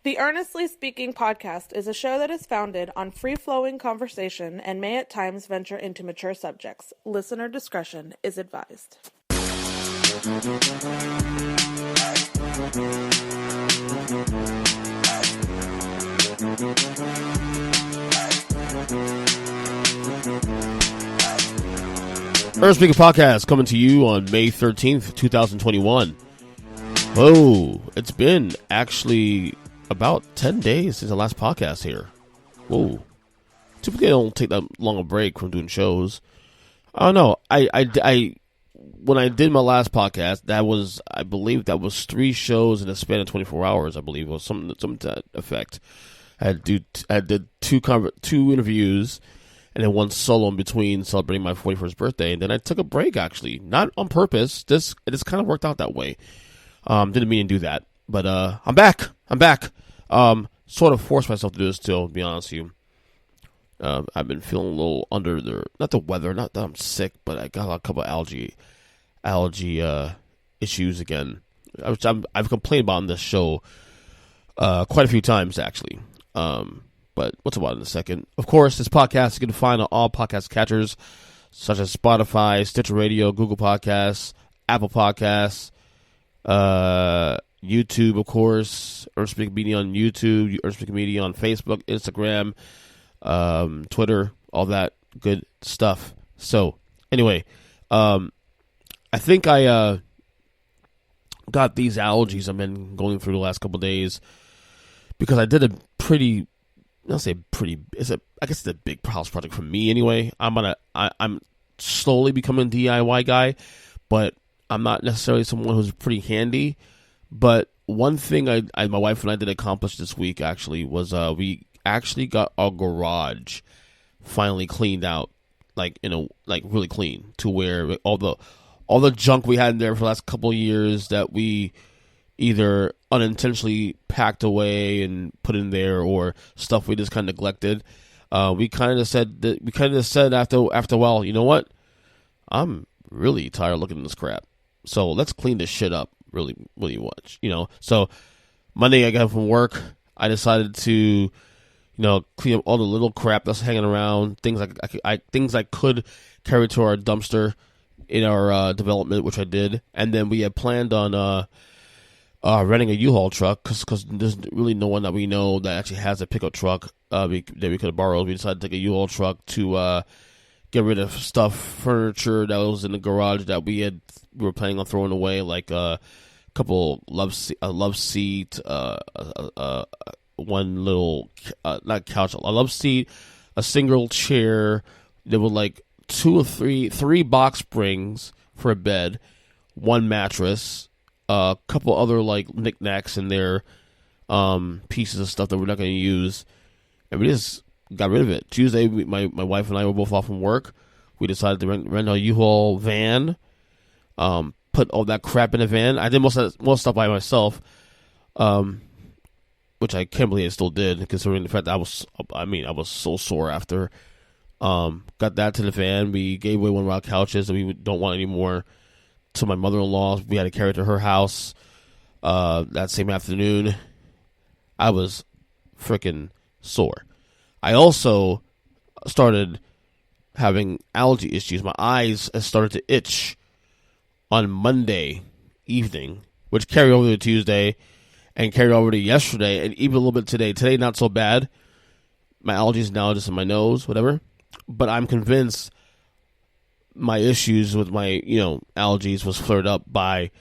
The Earnestly Speaking podcast is a show that is founded on free-flowing conversation and may at times venture into mature subjects. Listener discretion is advised. Earnest Speaking Podcast coming to you on May 13th, 2021. Oh, it's been actually about 10 days since the last podcast here. Whoa. Typically I don't take that long a break from doing shows. I don't know. I when I did my last podcast, I believe that was 3 shows in a span of 24 hours, I believe, or something to that effect. I did two interviews and then one solo in between celebrating my 41st birthday, and then I took a break, actually. Not on purpose. It just kind of worked out that way. Didn't mean to do that. But I'm back. Sort of forced myself to do this still, to be honest with you. I've been feeling a little under not the weather, not that I'm sick, but I got a couple of allergy issues again. I've complained about on this show quite a few times, actually. But what's about in a second? Of course, this podcast you can find on all podcast catchers, such as Spotify, Stitcher Radio, Google Podcasts, Apple Podcasts, YouTube, of course, Earnest Speaking Media on YouTube, Earnest Speaking Media on Facebook, Instagram, Twitter, all that good stuff. So, anyway, I think I got these allergies I've been going through the last couple of days because I did a pretty, I guess it's a big house project for me anyway. I'm slowly becoming a DIY guy, but I'm not necessarily someone who's pretty handy. But one thing my wife and I did accomplish this week actually was we actually got our garage finally cleaned out, like really clean, to where all the junk we had in there for the last couple of years that we either unintentionally packed away and put in there, or stuff we just kind of neglected. We kind of said after a while, you know what? I'm really tired of looking at this crap. So let's clean this shit up really, really much, So Monday I got home from work. I decided to, clean up all the little crap that's hanging around, things I could carry to our dumpster in our development, which I did. And then we had planned on renting a U-Haul truck because there's really no one that we know that actually has a pickup truck that we could have borrowed. We decided to take a U-Haul truck to get rid of furniture that was in the garage that we were planning on throwing away, like a couple love seat, one little not couch, a love seat, a single chair. There were like 2 or 3 box springs for a bed, one mattress, a couple other like knickknacks in there, pieces of stuff that we're not going to use, and we just got rid of it. Tuesday, my wife and I were both off from work. We decided to rent a U-Haul van, put all that crap in a van. I did most stuff by myself, which I can't believe I still did, considering the fact that I was so sore after. Got that to the van. We gave away one of our couches that we don't want anymore to my mother-in-law. We had to carry it to her house that same afternoon. I was freaking sore. I also started having allergy issues. My eyes started to itch on Monday evening, which carried over to Tuesday and carried over to yesterday and even a little bit today. Today, not so bad. My allergies now just in my nose, whatever. But I'm convinced my issues with my, allergies was flared up by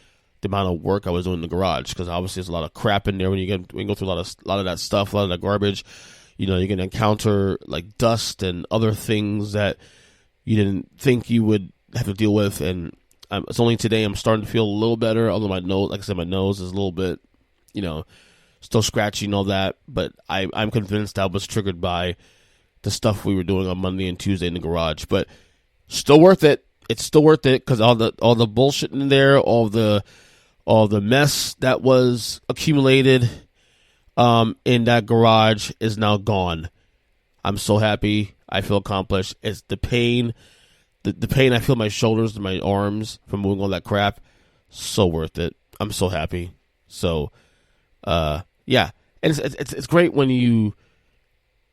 the amount of work I was doing in the garage, because obviously there's a lot of crap in there when you go through a lot of that stuff, a lot of that garbage. You're going to encounter like dust and other things that you didn't think you would have to deal with. And it's only today I'm starting to feel a little better, although my nose, like I said, my nose is a little bit, still scratchy and all that. But I'm convinced that was triggered by the stuff we were doing on Monday and Tuesday in the garage. But still worth it. It's still worth it because all the bullshit in there, all the mess that was accumulated in that garage is now gone. I'm so happy. I feel accomplished. It's the pain, the pain I feel in my shoulders and my arms from moving all that crap. So worth it. I'm so happy. So, yeah. And it's great when you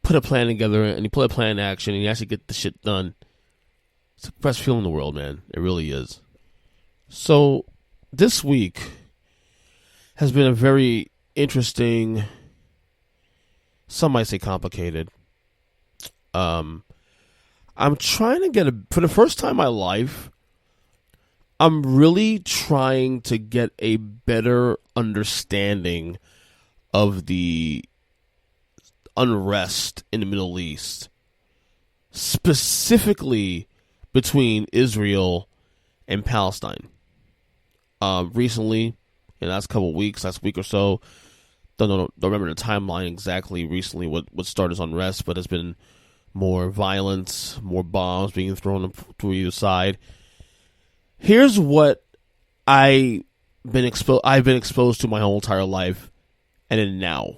put a plan together and you put a plan in action and you actually get the shit done. It's the best feeling in the world, man. It really is. So this week has been a very interesting, some might say complicated. I'm trying to for the first time in my life, I'm really trying to get a better understanding of the unrest in the Middle East, specifically between Israel and Palestine. Recently, in the last couple of weeks, last week or so, don't remember the timeline exactly recently what started this unrest, but there's been more violence, more bombs being thrown to either side. Here's what I've been exposed to my whole entire life, and then now.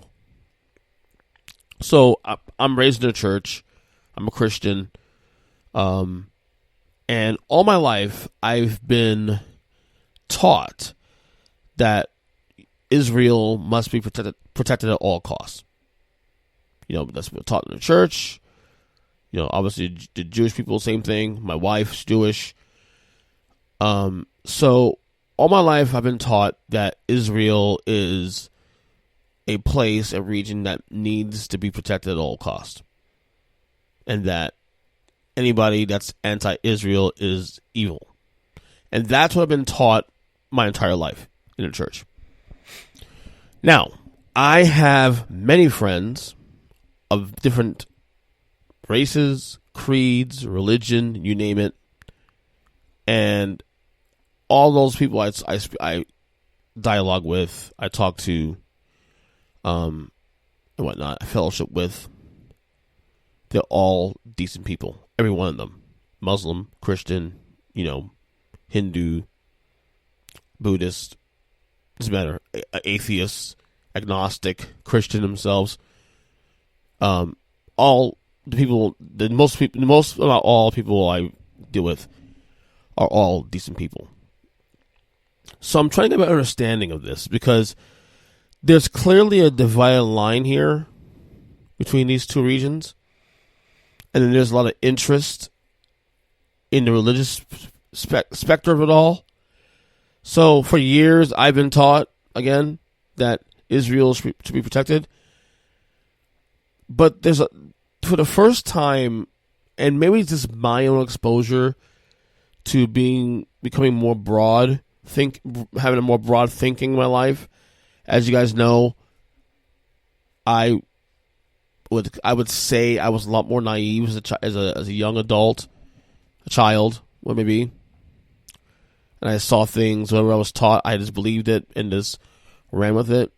So I'm raised in a church. I'm a Christian, and all my life I've been taught that Israel must be protected at all costs. You know, that's been taught in the church. You know, obviously the Jewish people, same thing. My wife's Jewish. So all my life I've been taught that Israel is a place, a region that needs to be protected at all costs. And that anybody that's anti-Israel is evil. And that's what I've been taught my entire life in the church. Now, I have many friends of different races, creeds, religion, you name it. And all those people I dialogue with, I talk to, and whatnot, I fellowship with, they're all decent people. Every one of them. Muslim, Christian, Hindu, Buddhist, doesn't matter, atheist, agnostic, Christian themselves. All the people, most not all people I deal with are all decent people. So I'm trying to get an understanding of this because there's clearly a divided line here between these two regions. And then there's a lot of interest in the religious specter of it all. So for years, I've been taught, again, that Israel should be protected. But for the first time, and maybe it's just my own exposure to becoming more broad, having a more broad thinking in my life. As you guys know, I would say I was a lot more naive as a young adult, a child, what maybe, and I saw things. Whatever I was taught, I just believed it and just ran with it.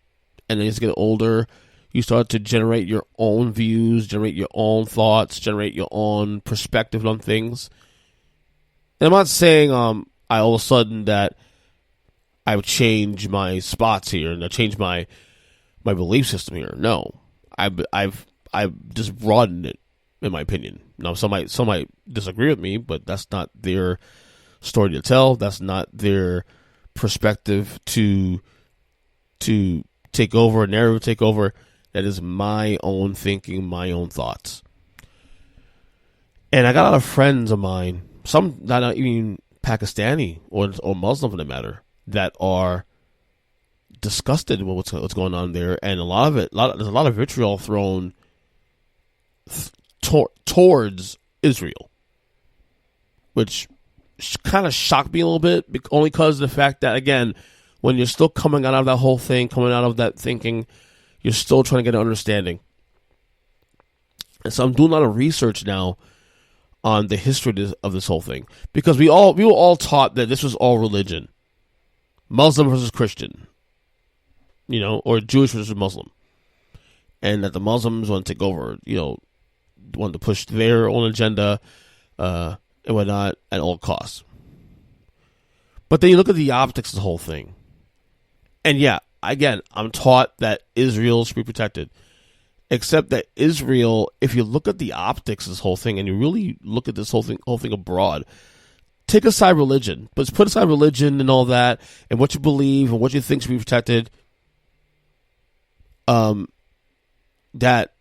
And then as you get older, you start to generate your own views, generate your own thoughts, generate your own perspective on things. And I'm not saying I all of a sudden that I would change my spots here and I change my belief system here. No, I've just broadened it, in my opinion. Now, some might disagree with me, but that's not their story to tell. That's not their perspective to take over, a narrative take over. That is my own thinking, my own thoughts. And I got a lot of friends of mine, some not even Pakistani or Muslim for the matter, that are disgusted with what's going on there, and there's a lot of vitriol thrown towards Israel, which kind of shocked me a little bit, only because of the fact that, again, when you're still coming out of that whole thing, coming out of that thinking, you're still trying to get an understanding. And so I'm doing a lot of research now on the history of this whole thing, because we were all taught that this was all religion, Muslim versus Christian, or Jewish versus Muslim, and that the Muslims want to take over, want to push their own agenda and whatnot at all costs. But then you look at the optics of the whole thing, and yeah, again, I'm taught that Israel should be protected. Except that Israel, if you look at the optics of this whole thing, and you really look at this whole thing abroad, take aside religion, but put aside religion and all that, and what you believe and what you think should be protected. that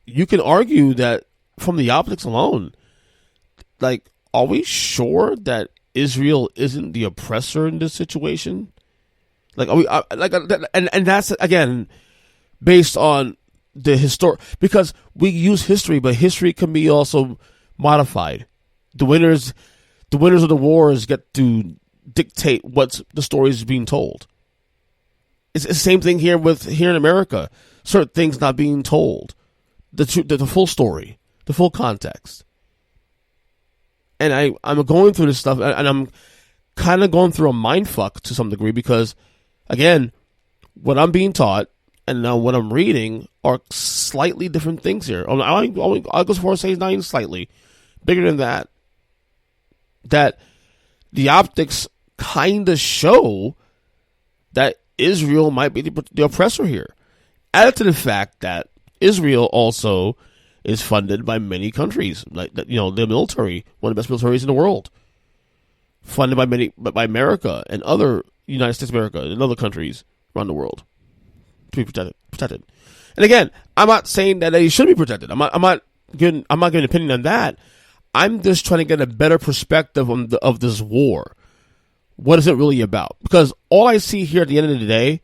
you can argue that from the optics alone, like, are we sure that Israel isn't the oppressor in this situation? Like, are we and that's again based on the because we use history, but history can be also modified. The winners of the wars get to dictate what the story is being told. It's the same thing here in America. Certain things not being told, the full story, the full context. And I'm going through this stuff, and I'm kind of going through a mind fuck to some degree because, again, what I'm being taught and now what I'm reading are slightly different things here. I'll go so far as saying not even slightly, bigger than that. That the optics kind of show that Israel might be the oppressor here. Added to the fact that Israel also is funded by many countries, like the military, one of the best militaries in the world, funded by America and other United States of America and other countries around the world to be protected. And again, I'm not saying that they should be protected. I'm not giving an opinion on that. I'm just trying to get a better perspective of this war. What is it really about? Because all I see here at the end of the day,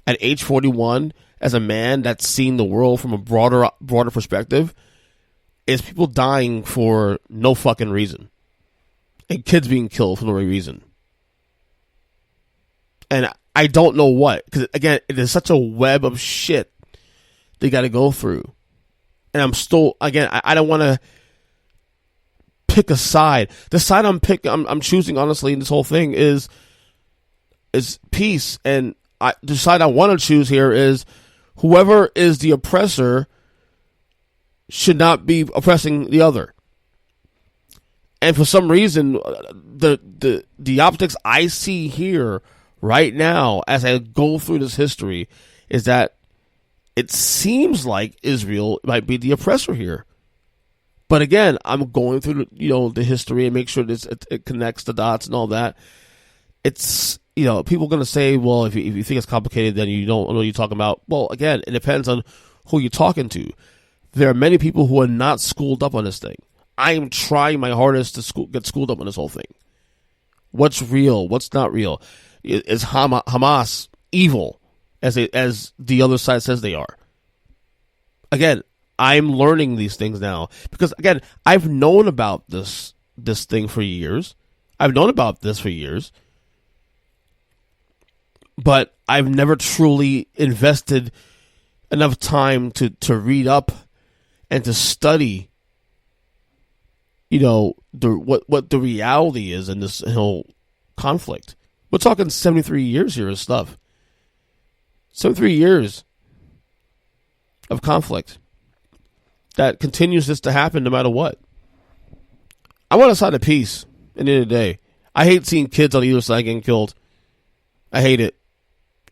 at age 41, as a man that's seen the world from a broader perspective, is people dying for no fucking reason. And kids being killed for no reason. And I don't know what. Because, again, it is such a web of shit they got to go through. And I'm still, again, I don't want to pick a side. The side I'm choosing, honestly, in this whole thing is peace. And the side I want to choose here is whoever is the oppressor should not be oppressing the other. And for some reason, the optics I see here right now as I go through this history is that it seems like Israel might be the oppressor here. But again, I'm going through the history and make sure it connects the dots and all that. It's people are going to say, well, if you think it's complicated, then you don't know what you're talking about. Well, again, it depends on who you're talking to. There are many people who are not schooled up on this thing. I am trying my hardest to get schooled up on this whole thing. What's real? What's not real? Is Hamas evil as the other side says they are? Again, I'm learning these things now because, again, I've known about this thing for years. I've known about this for years, but I've never truly invested enough time to read up and to study, what the reality is in this whole conflict. We're talking 73 years here of stuff. 73 years of conflict that continues this to happen no matter what. I want a side of peace at the end of the day. I hate seeing kids on either side getting killed. I hate it.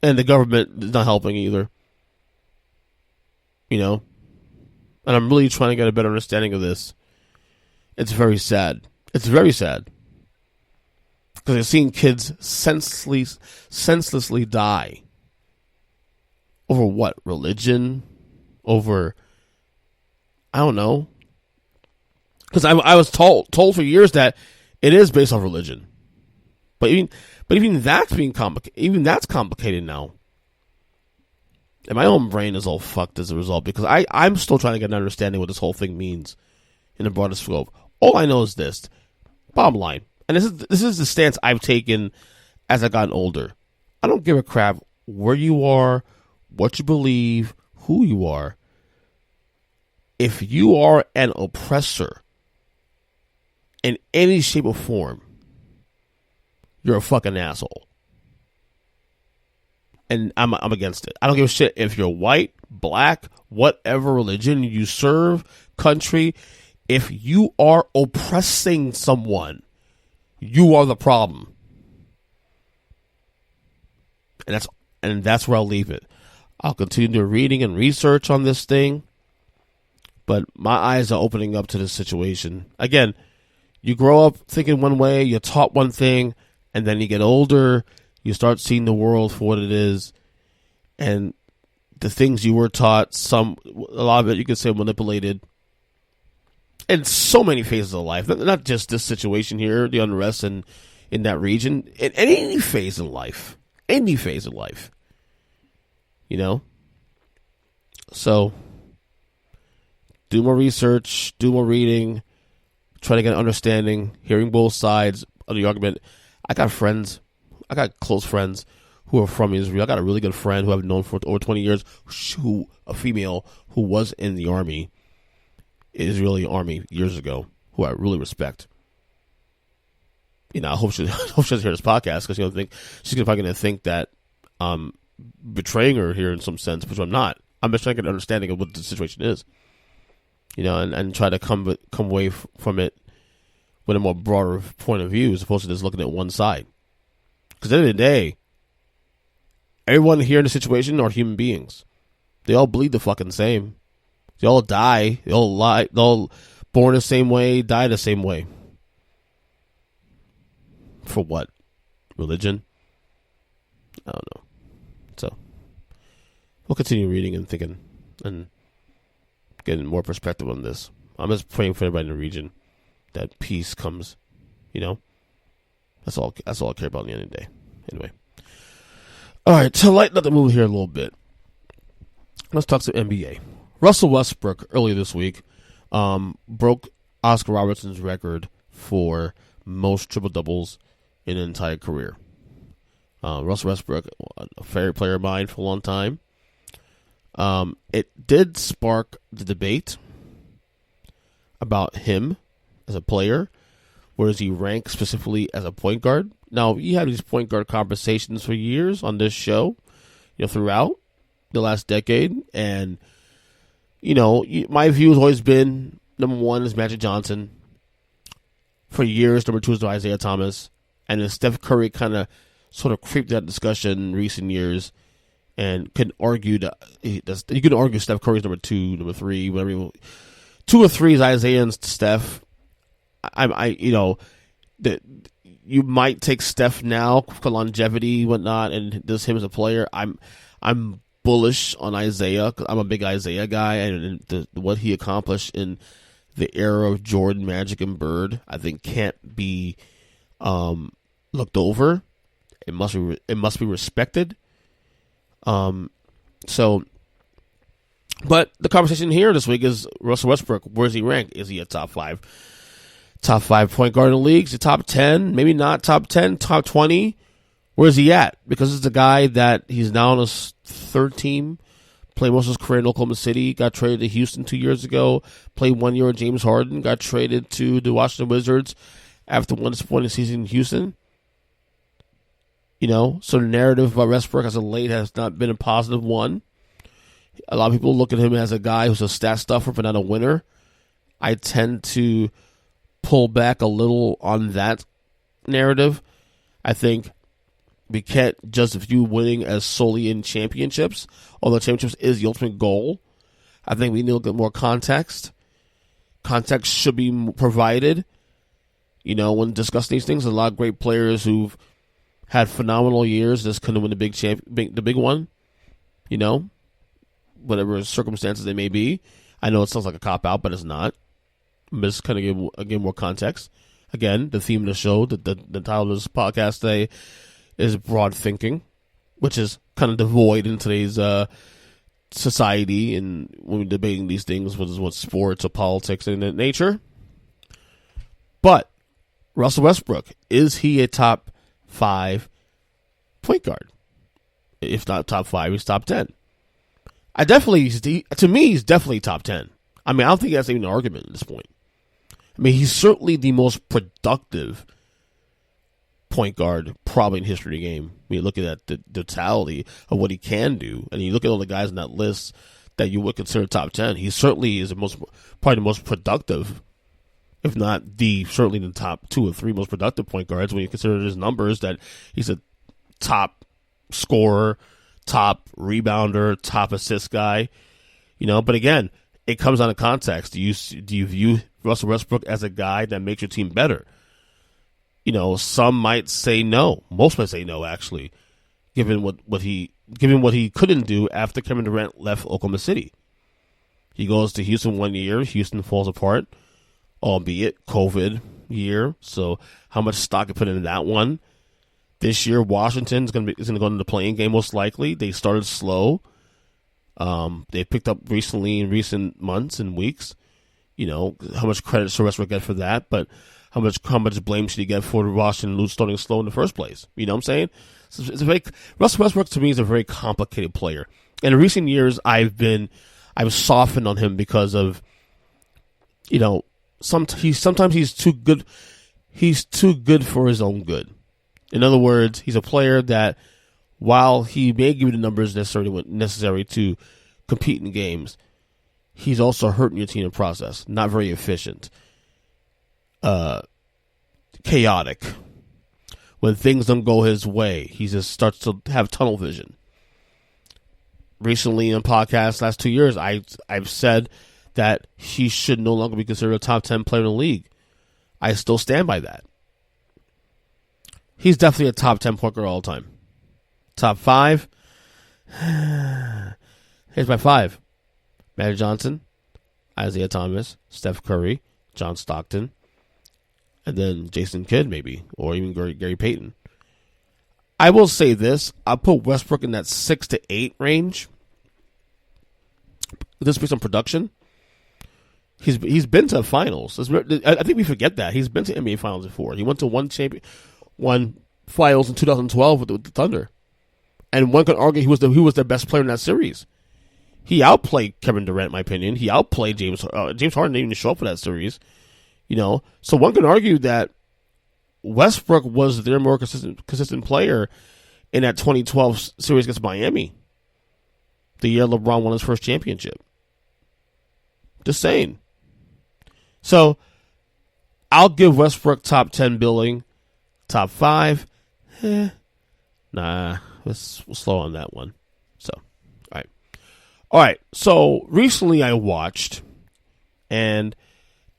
And the government is not helping either. And I'm really trying to get a better understanding of this. It's very sad. It's very sad. Because I've seen kids senselessly die. Over what? Religion? Over, I don't know. Because I was told for years that it is based on religion. But even that's being complicated. Even that's complicated now. And my own brain is all fucked as a result because I'm still trying to get an understanding what this whole thing means in the broader scope. All I know is this. Bottom line. And this is the stance I've taken as I've gotten older. I don't give a crap where you are, what you believe, who you are. If you are an oppressor in any shape or form, you're a fucking asshole. And I'm against it. I don't give a shit if you're white, black, whatever religion you serve, country. If you are oppressing someone, you are the problem. And that's where I'll leave it. I'll continue reading and research on this thing. But my eyes are opening up to this situation. Again, you grow up thinking one way, you're taught one thing, and then you get older, you start seeing the world for what it is, and the things you were taught, a lot of it you could say manipulated, in so many phases of life, not just this situation here, the unrest in that region, in any phase in life, you know? So, do more research, do more reading, try to get an understanding, hearing both sides of the argument. I got close friends who are from Israel. I got a really good friend who I've known for over 20 years, a female who was in the army, Israeli army years ago, who I really respect. You know, I hope she doesn't hear this podcast, because she's probably going to think that I'm betraying her here in some sense, which I'm not. I'm just trying to get an understanding of what the situation is, you know, and try to come away from it with a more broader point of view, as opposed to just looking at one side. Because at the end of the day, everyone here in the situation are human beings. They all bleed the fucking same. They all die. They all lie. They all born the same way, die the same way. For what? Religion? I don't know. So, we'll continue reading and thinking and getting more perspective on this. I'm just praying for everybody in the region that peace comes, you know? That's all I care about at the end of the day. Anyway. All right, to lighten up the mood here a little bit, let's talk some NBA. Russell Westbrook, earlier this week, broke Oscar Robertson's record for most triple-doubles in an entire career. Russell Westbrook, a favorite player of mine for a long time. It did spark the debate about him as a player. Where does he rank specifically as a point guard? Now, you have these point guard conversations for years on this show, you know, throughout the last decade. And, you know, my view has always been, number one is Magic Johnson. For years, number two is Isaiah Thomas. And then Steph Curry kind of sort of creeped that discussion in recent years, and can argue that you can argue Steph Curry's number two, number three, whatever. 2 or 3 is Isaiah and Steph. You might take Steph now for longevity, whatnot, and just him as a player. I'm bullish on Isaiah, 'cause I'm a big Isaiah guy, and what he accomplished in the era of Jordan, Magic, and Bird, I think can't be looked over. It must be respected. But the conversation here this week is Russell Westbrook. Where's he ranked? Is he a top five point guard in the league? Is he top 10? Maybe not top 10, top 20. Where's he at? Because it's a guy that he's now on his third team, played most of his career in Oklahoma City, got traded to Houston 2 years ago, played 1 year with James Harden, got traded to the Washington Wizards after one disappointing season in Houston. You know, so the narrative about Westbrook as of late has not been a positive one. A lot of people look at him as a guy who's a stat stuffer but not a winner. I tend to pull back a little on that narrative. I think we can't just view winning as solely in championships, although championships is the ultimate goal. I think we need to look at more context. Context should be provided. You know, when discussing these things, a lot of great players who've had phenomenal years just couldn't win the big one. You know, whatever circumstances they may be. I know it sounds like a cop-out, but it's not. I'm just kind of give more context. Again, the theme of the show, the title of this podcast today is broad thinking, which is kind of devoid in today's society, and when we're debating these things, whether it's sports or politics and that nature. But Russell Westbrook, is he a top 5 point guard? If not top 5, he's top 10. To me, he's definitely top 10. I mean, I don't think that's even an argument at this point. I mean, he's certainly the most productive point guard probably in history of the game. I mean, look at the totality of what he can do, and you look at all the guys in that list that you would consider top 10. He certainly is probably the most productive, if not certainly the top 2 or 3 most productive point guards when you consider his numbers, that he's a top scorer, top rebounder, top assist guy. You know, but again, it comes down to context. Do you view Russell Westbrook as a guy that makes your team better? You know, some might say no. Most might say no, actually, given what he given what he couldn't do after Kevin Durant left Oklahoma City. He goes to Houston 1 year. Houston falls apart, albeit COVID year. So how much stock you put into that one? This year, Washington is going to go into the playing game most likely. They started slow. They picked up recently in recent months and weeks. You know, how much credit should Westbrook get for that? But how much blame should he get for Washington starting slow in the first place? You know what I'm saying? Russell Westbrook to me is a very complicated player. And in recent years, I've softened on him because of, you know, sometimes he's too good. He's too good for his own good. In other words, he's a player that, while he may give you the numbers necessary to compete in games, he's also hurting your team in the process. Not very efficient. Chaotic. When things don't go his way, he just starts to have tunnel vision. Recently in podcasts last 2 years, I've said that he should no longer be considered a top 10 player in the league. I still stand by that. He's definitely a top 10 point guard all time. Top 5? Here's my 5. Magic Johnson, Isaiah Thomas, Steph Curry, John Stockton, and then Jason Kidd maybe, or even Gary Payton. I will say this. I'll put Westbrook in that 6 to 8 range. This based on production. He's been to finals. I think we forget that. He's been to NBA finals before. He went to one finals in 2012 with the Thunder. And one could argue he was their best player in that series. He outplayed Kevin Durant, in my opinion. He outplayed James Harden. Didn't even show up for that series. You know, so one can argue that Westbrook was their more consistent player in that 2012 series against Miami, the year LeBron won his first championship. Just saying. So I'll give Westbrook top 10 billing. Top 5, nah, we'll slow on that one. So, all right. So recently I watched, and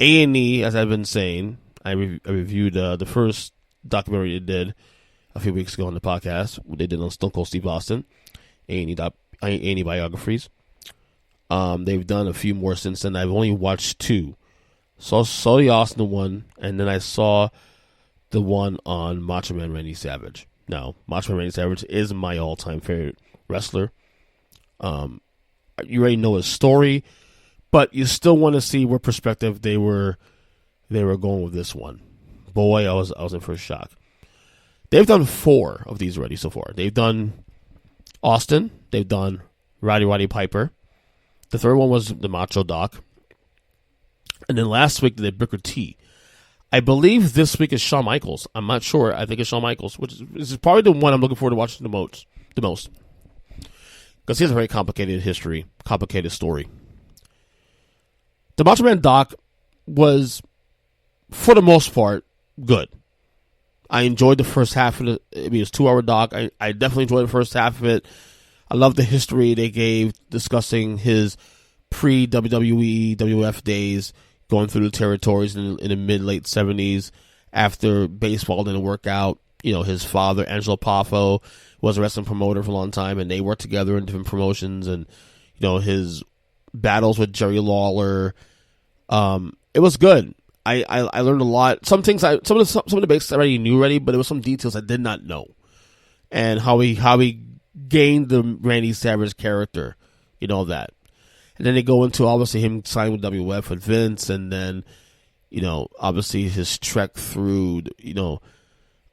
A&E, as I've been saying, I reviewed the first documentary they did a few weeks ago on the podcast. They did on Stone Cold Steve Austin, A&E Biographies. They've done a few more since then. I've only watched 2. Saw the Austin one, and then I saw the one on Macho Man Savage. Now, Macho Man Randy Savage is my all-time favorite wrestler. You already know his story, but you still want to see what perspective they were going with this one. Boy, I was in for a shock. They've done 4 of these already so far. They've done Austin. They've done Roddy Piper. The third one was the Macho Doc. And then last week they did Booker T. I believe this week is Shawn Michaels. I'm not sure. I think it's Shawn Michaels, which is probably the one I'm looking forward to watching the most. Because he has a very complicated history, complicated story. The Macho Man Doc was, for the most part, good. I enjoyed the first half of it. I mean, it's a 2-hour doc. I definitely enjoyed the first half of it. I love the history they gave discussing his pre-WWE, WF days, going through the territories in the mid-late 70s after baseball didn't work out. You know, his father, Angelo Poffo, was a wrestling promoter for a long time, and they worked together in different promotions, and, you know, his battles with Jerry Lawler. It was good. I learned a lot. Some of the basics I already knew but there were some details I did not know. And how he gained the Randy Savage character, you know, that. And then they go into, obviously, him signing with WF with Vince, and then, you know, obviously his trek through, you know,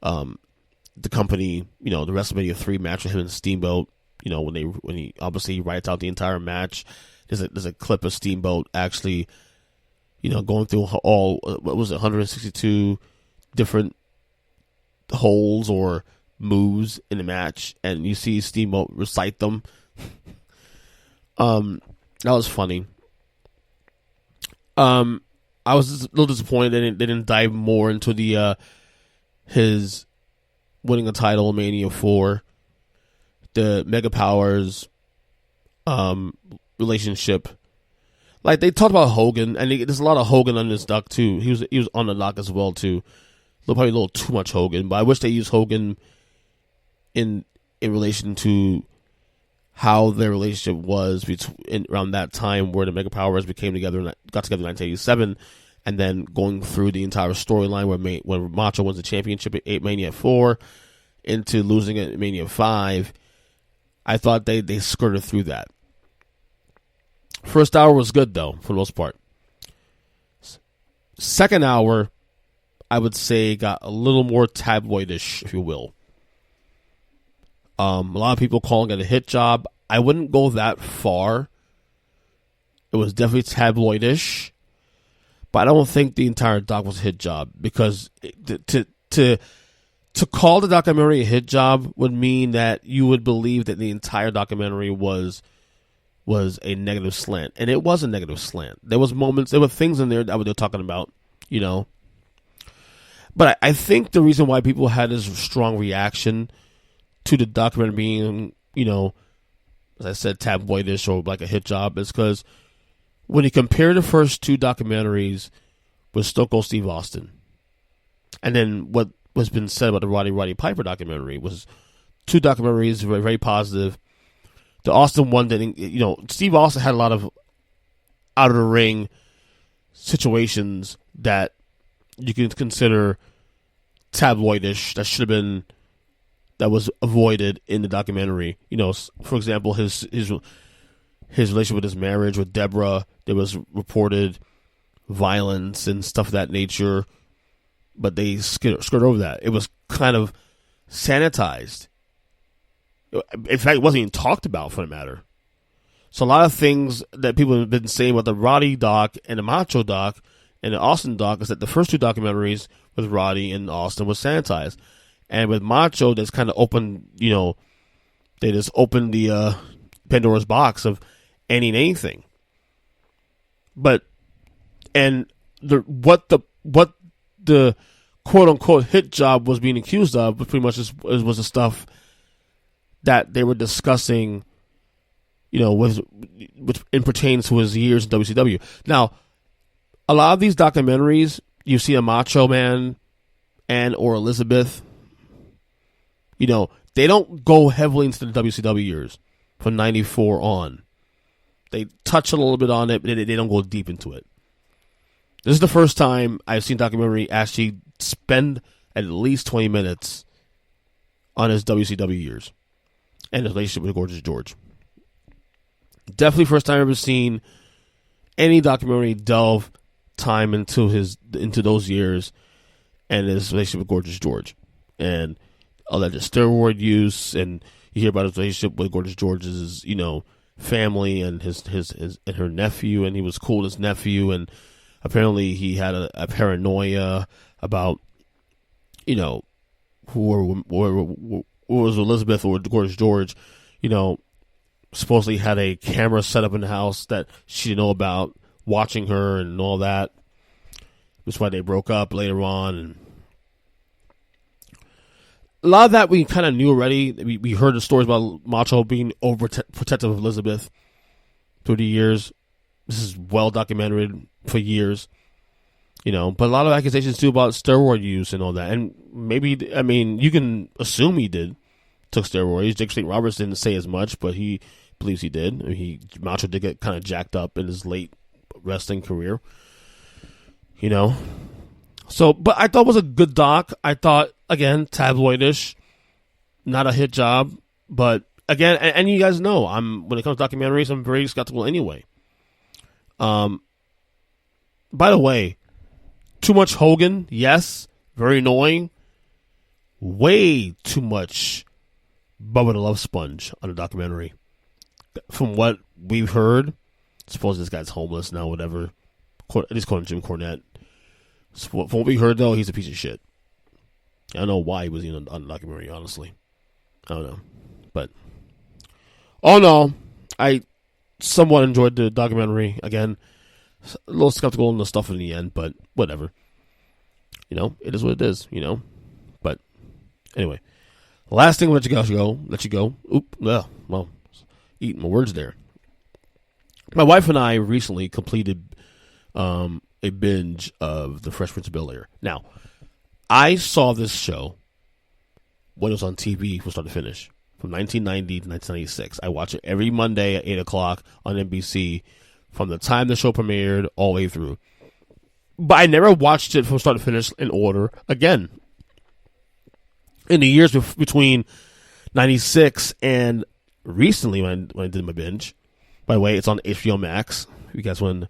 the company, you know, the WrestleMania 3 match with him and Steamboat, you know, when he obviously writes out the entire match. There's a clip of Steamboat actually, you know, going through all, what was it, 162 different holds or moves in the match, and you see Steamboat recite them. That was funny. I was just a little disappointed they didn't dive more into the his winning a title in Mania 4, the Mega Powers relationship. Like, they talked about Hogan, and there's a lot of Hogan on this doc too. He was on the doc as well too. Probably a little too much Hogan, but I wish they used Hogan in relation to how their relationship was between around that time where the Mega Powers got together in 1987, and then going through the entire storyline where Macho wins the championship at Mania 4 into losing at Mania 5. I thought they skirted through that. First hour was good, though, for the most part. Second hour, I would say, got a little more tabloidish, if you will. A lot of people calling it a hit job. I wouldn't go that far. It was definitely tabloidish, but I don't think the entire doc was a hit job, because to call the documentary a hit job would mean that you would believe that the entire documentary was a negative slant, and it was a negative slant. There were things in there that they were talking about, you know. But I think the reason why people had this strong reaction to the documentary being, you know, as I said, tabloidish or like a hit job, is because when you compare the first two documentaries with Stone Cold Steve Austin, and then what was been said about the Roddy Piper documentary, was two documentaries very, very positive. The Austin one didn't, you know, Steve Austin had a lot of out of the ring situations that you can consider tabloidish that was avoided in the documentary. You know, for example, his relationship with his marriage with Deborah, there was reported violence and stuff of that nature, but they skirt over that. It was kind of sanitized. In fact, it wasn't even talked about, for the matter. So a lot of things that people have been saying about the Roddy doc and the Macho doc and the Austin doc is that the first two documentaries with Roddy and Austin was sanitized. And with Macho, that's kind of opened, you know, they just opened the Pandora's box of anything. But, and what the quote unquote hit job was being accused of was pretty much was the stuff that they were discussing, you know, which pertains to his years in WCW. Now, a lot of these documentaries, you see a Macho Man and or Elizabeth, you know, they don't go heavily into the WCW years from 94 on. They touch a little bit on it, but they don't go deep into it. This is the first time I've seen a documentary actually spend at least 20 minutes on his WCW years and his relationship with Gorgeous George. Definitely first time I've ever seen any documentary delve time into those years and his relationship with Gorgeous George and alleged steroid use, and you hear about his relationship with Gorgeous George's, you know, family and his and her nephew, and he was cool with his nephew, and apparently he had a paranoia about, you know, who was Elizabeth or Gorgeous George, you know, supposedly had a camera set up in the house that she didn't know about, watching her and all that. That's why they broke up later on. And a lot of that we kind of knew already. We heard the stories about Macho being overprotective of Elizabeth through the years. This is well documented for years, you know. But a lot of accusations too about steroid use and all that. And maybe, I mean, you can assume he took steroids. Jake St. Roberts didn't say as much, but he believes he did. I mean, Macho did get kind of jacked up in his late wrestling career, you know. So, but I thought it was a good doc. I thought, again, tabloidish, not a hit job. But again, and you guys know, when it comes to documentaries, I'm very skeptical anyway. By the way, too much Hogan, yes, very annoying. Way too much Bubba the Love Sponge on the documentary. From what we've heard, suppose this guy's homeless now, whatever. At least calling Jim Cornette. So from what we heard, though, he's a piece of shit. I don't know why he was even on the documentary, honestly. I don't know. But, all in all, I somewhat enjoyed the documentary. Again, a little skeptical on the stuff in the end, but whatever. You know, it is what it is, you know. But, anyway. Last thing, let you go. Well, eating my words there. My wife and I recently completed a binge of the Fresh Prince of Bel-Air. Now, I saw this show when it was on TV from start to finish. from 1990 to 1996. I watch it every Monday at 8 o'clock on NBC from the time the show premiered all the way through. But I never watched it from start to finish in order again. In the years between 96 and recently when I did my binge. By the way, it's on HBO Max. If you guys want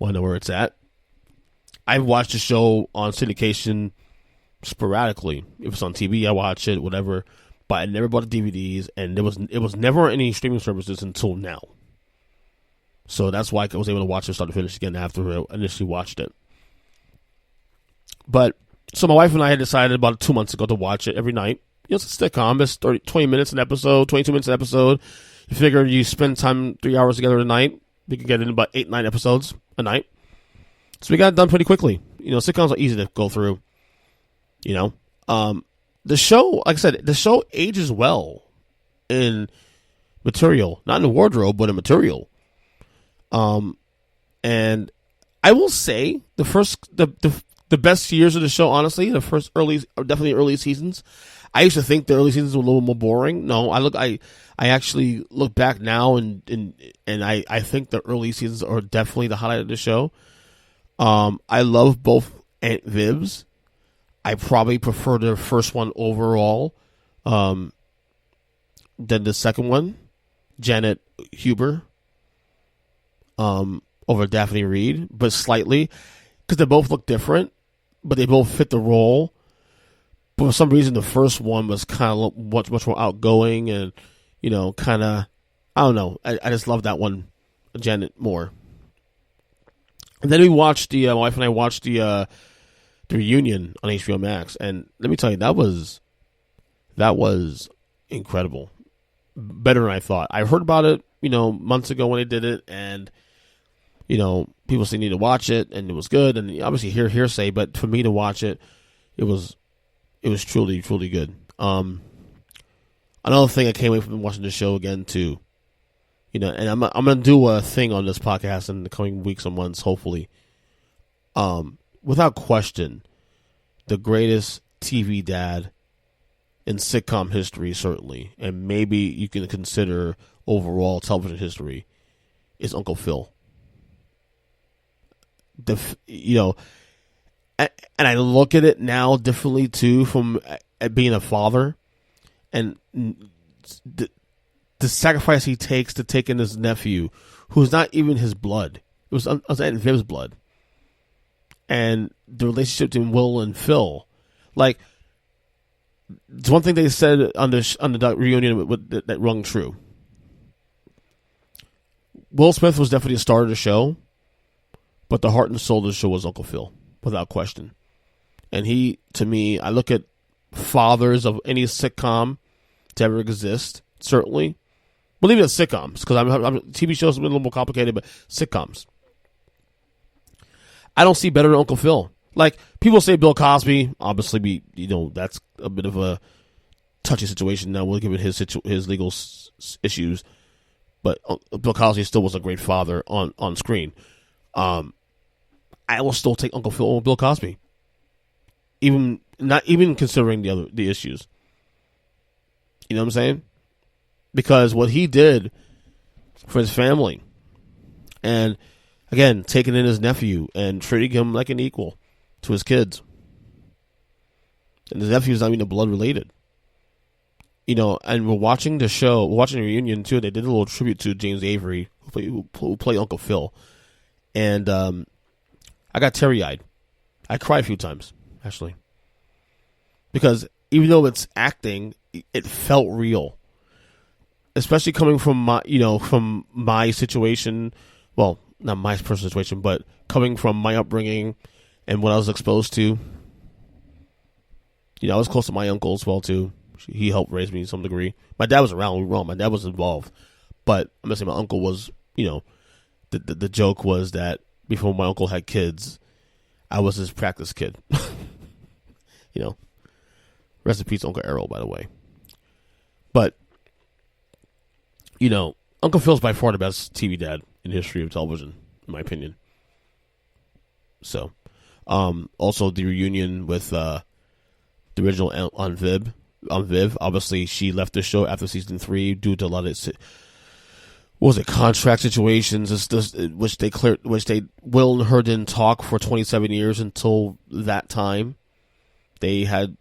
to know where it's at. I've watched the show on syndication sporadically. If it's on TV, I watch it, whatever. But I never bought the DVDs, and it was never any streaming services until now. So that's why I was able to watch it start to finish again after I initially watched it. But so my wife and I had decided about 2 months ago to watch it every night. You know, it's a sitcom. It's 20 minutes an episode, 22 minutes an episode. You figure you spend time 3 hours together a night, we could get in about 8-9 episodes a night. So we got it done pretty quickly. You know, sitcoms are easy to go through. You know, the show, like I said, the show ages well in material, not in the wardrobe, but in material. And I will say the best years of the show, honestly, the first definitely early seasons. I used to think the early seasons were a little more boring. No, I actually look back now and I think the early seasons are definitely the highlight of the show. I love both Aunt Viv's. I probably prefer the first one overall than the second one, Janet Huber, over Daphne Reed, but slightly, because they both look different, but they both fit the role. But for some reason, the first one was kind of much more outgoing and, you know, kind of, I don't know. I just love that one, Janet, more. And then we watched my wife and I watched the reunion on HBO Max, and let me tell you, that was incredible, better than I thought. I heard about it, you know, months ago when they did it, and you know, people say you need to watch it, and it was good, and obviously hearsay, but for me to watch it, it was truly good. Another thing I came away from watching the show again too, you know, and I'm gonna do a thing on this podcast in the coming weeks and months, hopefully. Without question, the greatest TV dad in sitcom history, certainly, and maybe you can consider overall television history, is Uncle Phil. You know, and I look at it now differently too, from being a father, and the sacrifice he takes to take in his nephew, who's not even his blood. It was Aunt Viv's blood. And the relationship between Will and Phil, like, it's one thing they said on the reunion that rung true. Will Smith was definitely a star of the show, but the heart and soul of the show was Uncle Phil, without question. And he, to me, I look at fathers of any sitcom to ever exist, certainly. Believe it, sitcoms, because TV shows have been a little more complicated, but sitcoms. I don't see better than Uncle Phil. Like, people say Bill Cosby, obviously, you know, that's a bit of a touchy situation now, we'll give it his legal issues, but Bill Cosby still was a great father on screen. I will still take Uncle Phil over Bill Cosby, not even considering the issues. You know what I'm saying? Because what he did for his family, and again, taking in his nephew and treating him like an equal to his kids. And his nephew's not even blood related. You know, and we're watching the show, we're watching the reunion too. They did a little tribute to James Avery, who played Uncle Phil. And I got teary-eyed. I cried a few times, actually. Because even though it's acting, it felt real. Especially coming from my situation, well, not my personal situation, but coming from my upbringing and what I was exposed to. You know, I was close to my uncle as well, too. He helped raise me to some degree. My dad was around. My dad was involved. But I'm going to say my uncle was, you know, the joke was that before my uncle had kids, I was his practice kid. You know, rest in peace, Uncle Errol, by the way. But, you know, Uncle Phil's by far the best TV dad in the history of television, in my opinion. So, also the reunion with the original Aunt Viv Viv. Obviously, she left the show after season 3 due to a lot of contract situations, which they Will and her didn't talk for 27 years until that time. They had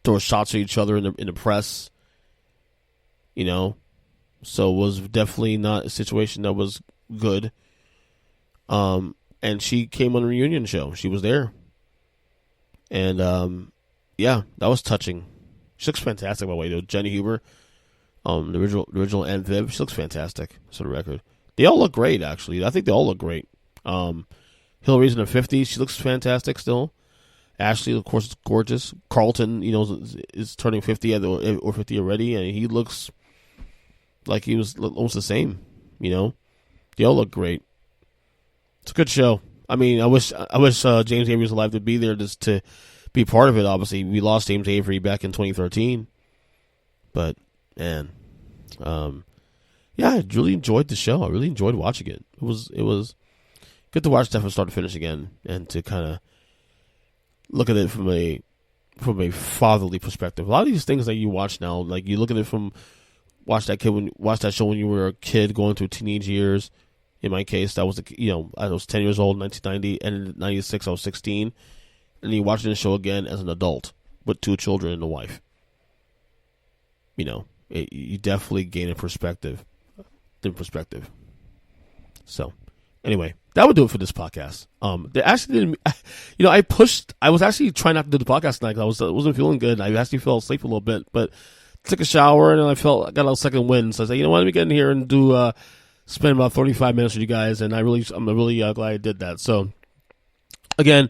throw shots at each other in the press, so it was definitely not a situation that was good. And she came on the reunion show. She was there. And, that was touching. She looks fantastic, by the way, though. Jenny Huber, the original and Viv, she looks fantastic, for the record. They all look great, actually. I think they all look great. Hillary's in her 50s. She looks fantastic still. Ashley, of course, is gorgeous. Carlton, is turning 50 or 50 already, and he looks like he was almost the same, They all look great. It's a good show. I mean, I wish James Avery was alive to be there just to be part of it. Obviously, we lost James Avery back in 2013. But, man, I really enjoyed the show. I really enjoyed watching it. It was good to watch that from start to finish again, and to kind of look at it from a fatherly perspective. A lot of these things that you watch now, like you look at it from watch that show when you were a kid going through teenage years. In my case, that was I was 10 years old in 1990, and in 96 I was 16, and you watch the show again as an adult with 2 children and a wife. You definitely gain a perspective. So, anyway, that would do it for this podcast. They actually didn't. I was actually trying not to do the podcast tonight because I wasn't feeling good. I actually fell asleep a little bit, but took a shower and I got a second wind. So I said, let me get in here and do spend about 35 minutes with you guys, and I'm really glad I did that. So, again,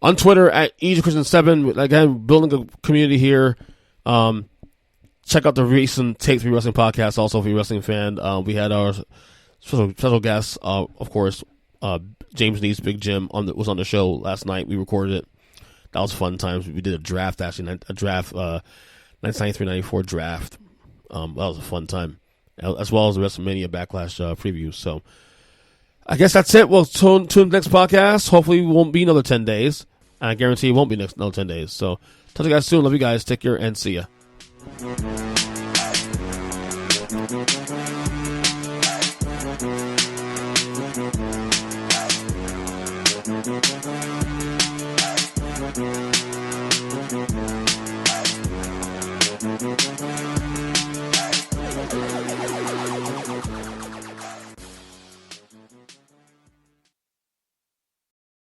on Twitter at EasyChristian7, again, building a community here. Check out the recent Take 3 Wrestling podcast. Also, if you're a wrestling fan, we had our special guest, of course, James Neese, Big Jim, was on the show last night. We recorded it. That was fun times. We did a draft, actually, 1993-94 draft. That was a fun time, as well as the WrestleMania Backlash preview. So, I guess that's it. We'll tune to the next podcast. Hopefully, it won't be another 10 days. And I guarantee it won't be another 10 days. So, talk to you guys soon. Love you guys. Take care and see ya.